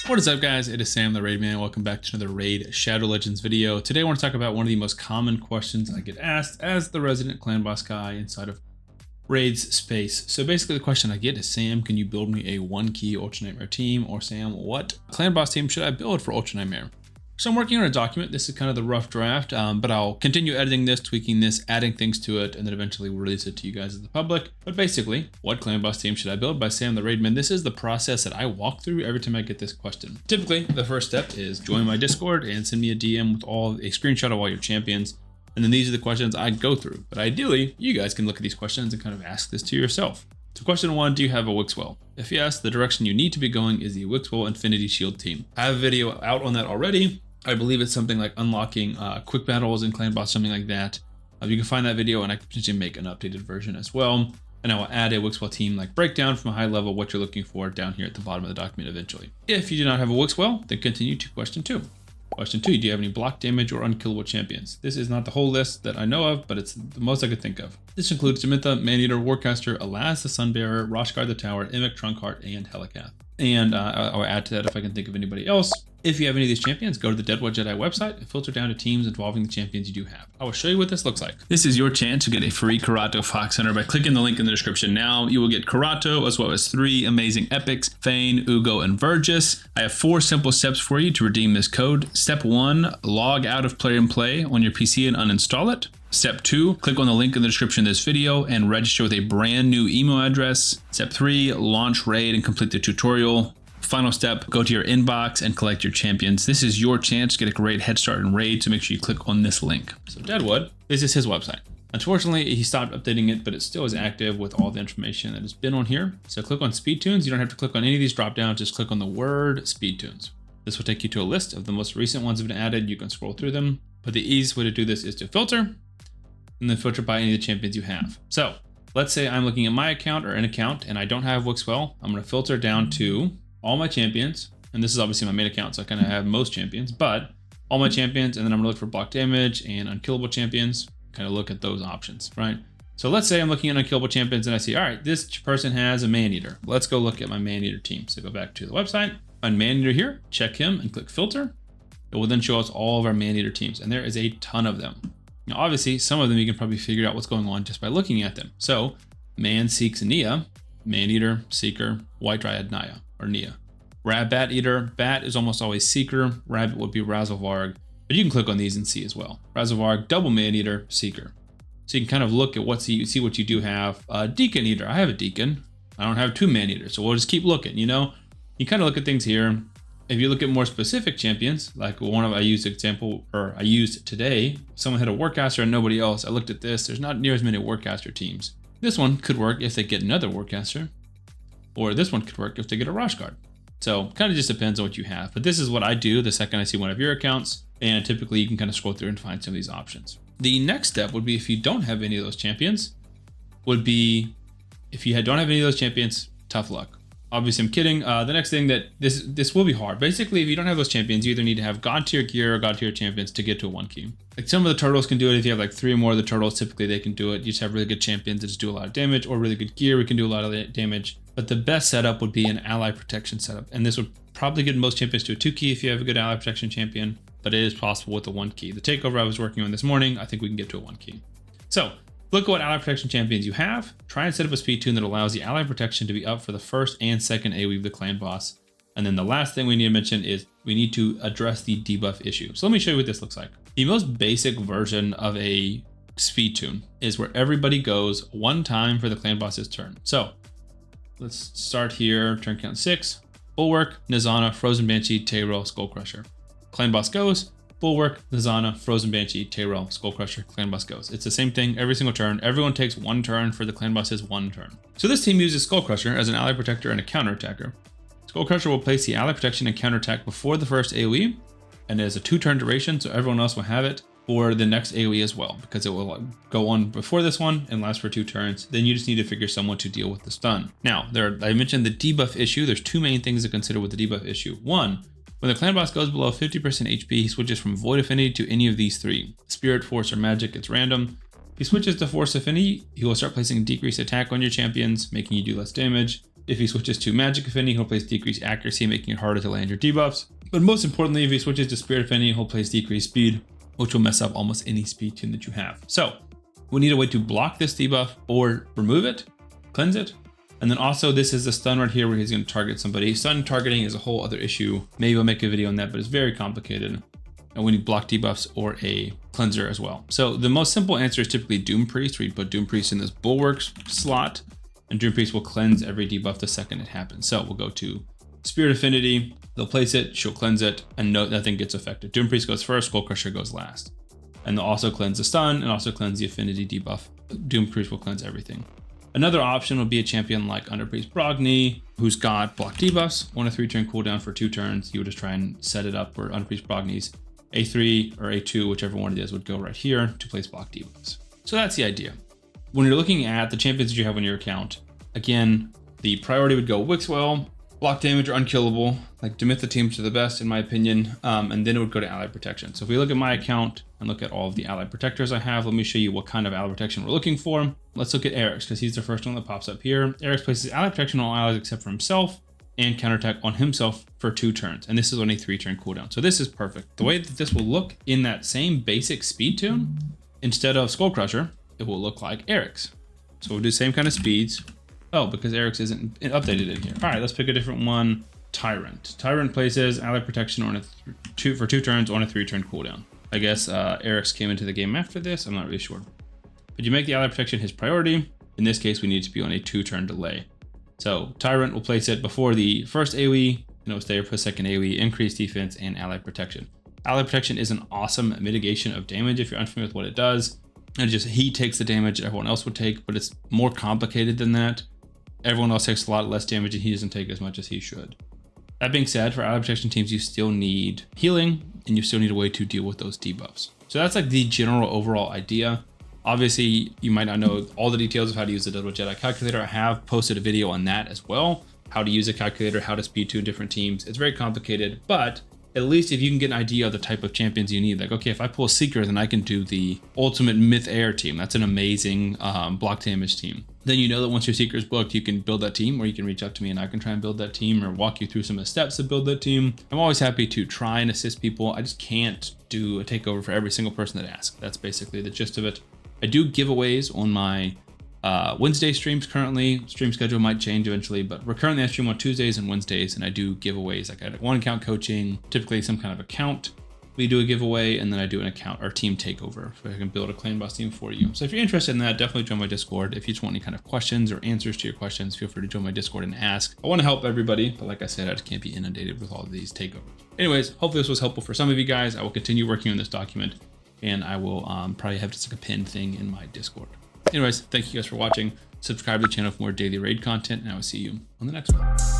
What is up, guys? It is Sam the Raid Man. Welcome back to another Raid Shadow Legends video. Today I want to talk about one of the most common questions I get asked as the resident clan boss guy inside of Raid's space. So basically the question I get is, Sam, can you build me a 1-key Ultra Nightmare team? Or Sam, what clan boss team should I build for Ultra Nightmare? So I'm working on a document. This is kind of the rough draft, but I'll continue editing this, tweaking this, adding things to it, and then eventually we'll release it to you guys as the public. But basically, what clan boss team should I build by Sam the Raidman? This is the process that I walk through every time I get this question. Typically, the first step is join my Discord and send me a DM with a screenshot of all your champions. And then these are the questions I'd go through. But ideally, you guys can look at these questions and kind of ask this to yourself. So question 1, do you have a Wixwell? If yes, the direction you need to be going is the Wixwell Infinity Shield team. I have a video out on that already. I believe it's something like unlocking quick battles in clan boss, something like that. You can find that video and I could potentially make an updated version as well. And I will add a Wixwell team like breakdown from a high level, what you're looking for down here at the bottom of the document eventually. If you do not have a Wixwell, then continue to question 2. Question 2, do you have any block damage or unkillable champions? This is not the whole list that I know of, but it's the most I could think of. This includes Samantha, Maneater, Warcaster, Alaz the Sunbearer, Roshguard the Tower, Emic, Trunkheart, and Helicath. And I'll add to that if I can think of anybody else. If you have any of these champions, go to the Deadwood Jedi website and filter down to teams involving the champions you do have. I will show you what this looks like. This is your chance to get a free Karato Fox Hunter by clicking the link in the description now. You will get Karato as well as 3 amazing epics, Fane, Ugo, and Vergis. I have 4 simple steps for you to redeem this code. Step 1, log out of Play and Play on your PC and uninstall it. Step 2, click on the link in the description of this video and register with a brand new email address. Step 3, launch Raid and complete the tutorial. Final step, go to your inbox and collect your champions. This is your chance to get a great head start in Raid, so make sure you click on this link. So Deadwood, this is his website. Unfortunately, he stopped updating it, but it still is active with all the information that has been on here. So click on Speed Tunes. You don't have to click on any of these drop downs, just click on the word Speed Tunes. This will take you to a list of the most recent ones that have been added. You can scroll through them, but the easiest way to do this is to filter and then filter by any of the champions you have. So let's say I'm looking at my account or an account and I don't have Wixwell. I'm going to filter down to all my champions, and this is obviously my main account, so I kind of have most champions, but all my champions, and then I'm gonna look for block damage and unkillable champions, kind of look at those options, right? So let's say I'm looking at unkillable champions and I see, all right, this person has a Maneater. Let's go look at my Maneater team. So go back to the website, find Maneater here, check him and click filter. It will then show us all of our Maneater teams, and there is a ton of them. Now, obviously, some of them you can probably figure out what's going on just by looking at them. So Man Seeks Nia, Maneater, Seeker, White Dryad, Naya, or Nia. Bat Eater, Bat is almost always Seeker, Rabbit would be Razzlevarg, but you can click on these and see as well. Razzlevarg, double Maneater, Seeker. So you can kind of look at see what you do have. Deacon Eater, I have a Deacon. I don't have 2 Maneaters, so we'll just keep looking, you know? You kind of look at things here. If you look at more specific champions, like one of I used today, someone had a Warcaster and nobody else. I looked at this, there's not near as many Warcaster teams. This one could work if they get another Warcaster, or this one could work if they get a Roshguard. So kind of just depends on what you have, but this is what I do the second I see one of your accounts, and typically you can kind of scroll through and find some of these options. The next step would be, if you don't have any of those champions, don't have any of those champions, tough luck. Obviously I'm kidding. The next thing that this will be hard. Basically, if you don't have those champions, you either need to have God tier gear or God tier champions to get to a 1-key. Like some of the turtles can do it. If you have like 3 or more of the turtles, typically they can do it. You just have really good champions that just do a lot of damage, or really good gear, we can do a lot of damage. But the best setup would be an ally protection setup. And this would probably get most champions to a 2-key if you have a good ally protection champion, but it is possible with a 1-key. The takeover I was working on this morning, I think we can get to a 1-key. So look at what ally protection champions you have. Try and set up a speed tune that allows the ally protection to be up for the first and second AoE of the clan boss. And then the last thing we need to mention is we need to address the debuff issue. So let me show you what this looks like. The most basic version of a speed tune is where everybody goes 1 time for the clan boss's turn. So let's start here, turn count 6, Bulwark, Nizana, Frozen Banshee, Tyrell, Skullcrusher. Clan boss goes, Bulwark, Nizana, Frozen Banshee, Tyrell, Skullcrusher, clan boss goes. It's the same thing every single turn. Everyone takes 1 turn for the clan boss's 1 turn. So this team uses Skullcrusher as an ally protector and a counterattacker. Skullcrusher will place the ally protection and counterattack before the first AoE, and it has a 2-turn duration, so everyone else will have it for the next AoE as well, because it will go on before this one and last for 2 turns. Then you just need to figure someone to deal with the stun. Now, I mentioned the debuff issue. There's 2 main things to consider with the debuff issue. 1, when the clan boss goes below 50% HP, he switches from Void Affinity to any of these 3. Spirit, Force, or Magic, it's random. If he switches to Force Affinity, he will start placing decreased attack on your champions, making you do less damage. If he switches to magic affinity, he'll place decreased accuracy, making it harder to land your debuffs. But most importantly, if he switches to spirit affinity, he'll place decreased speed, which will mess up almost any speed tune that you have. So we need a way to block this debuff or remove it, cleanse it. And then also this is the stun right here where he's going to target somebody. Stun targeting is a whole other issue. Maybe I'll make a video on that, but it's very complicated. And we need block debuffs or a cleanser as well. So the most simple answer is typically Doom Priest, where you put Doom Priest in this Bulwarks slot, and Doom Priest will cleanse every debuff the second it happens. So we'll go to Spirit Affinity, they'll place it, she'll cleanse it, and nothing gets affected. Doom Priest goes first, Skull Crusher goes last. And they'll also cleanse the stun and also cleanse the affinity debuff. Doom Priest will cleanse everything. Another option would be a champion like Underpriest Brogni, who's got block debuffs, 1 or 3 turn cooldown for 2 turns. You would just try and set it up where Underpriest Brogni's A3 or A2, whichever one it is, would go right here to place block debuffs. So that's the idea. When you're looking at the champions that you have on your account, again, the priority would go Wixwell, block damage or unkillable, like Demytha teams are the best in my opinion, and then it would go to allied protection. So if we look at my account and look at all of the allied protectors I have, let me show you what kind of allied protection we're looking for. Let's look at Eric's, because he's the first one that pops up here. Eric's places allied protection on all allies except for himself and counterattack on himself for 2 turns. And this is on a 3-turn cooldown. So this is perfect. The way that this will look in that same basic speed tune, instead of Skull Crusher, it will look like Eric's. So we'll do the same kind of speeds. Oh, because Eric's isn't updated in here. All right, let's pick a different one. Tyrant. Tyrant places allied protection on for 2 turns on a 3-turn cooldown. I guess Eric's came into the game after this. I'm not really sure. But you make the allied protection his priority. In this case, we need to be on a 2-turn delay. So Tyrant will place it before the first AoE, and it will stay for the second AoE, increased defense, and allied protection. Allied protection is an awesome mitigation of damage if you're unfamiliar with what it does. And just he takes the damage everyone else would take, but it's more complicated than that. Everyone else takes a lot less damage and he doesn't take as much as he should. That being said, for allied protection teams, you still need healing and you still need a way to deal with those debuffs. So that's like the general overall idea. Obviously, you might not know all the details of how to use the Deadwood Jedi calculator. I have posted a video on that as well. How to use a calculator, how to speed tune different teams. It's very complicated, but at least if you can get an idea of the type of champions you need, like, okay, if I pull a Seeker, then I can do the ultimate Myth Air team. That's an amazing block damage team. Then you know that once your Seeker is booked, you can build that team, or you can reach out to me and I can try and build that team or walk you through some of the steps to build that team. I'm always happy to try and assist people. I just can't do a takeover for every single person that asks. That's basically the gist of it. I do giveaways on my Wednesday streams currently. Stream schedule might change eventually, but we're currently on stream on Tuesdays and Wednesdays, and I do giveaways. Like I had 1 account coaching, typically some kind of account. We do a giveaway, and then I do an account or team takeover, so I can build a clan boss team for you. So if you're interested in that, definitely join my Discord. If you just want any kind of questions or answers to your questions, feel free to join my Discord and ask. I want to help everybody, but like I said, I just can't be inundated with all of these takeovers. Anyways, hopefully this was helpful for some of you guys. I will continue working on this document, and I will probably have just like a pinned thing in my Discord. Anyways, thank you guys for watching. Subscribe to the channel for more daily raid content, and I will see you on the next one.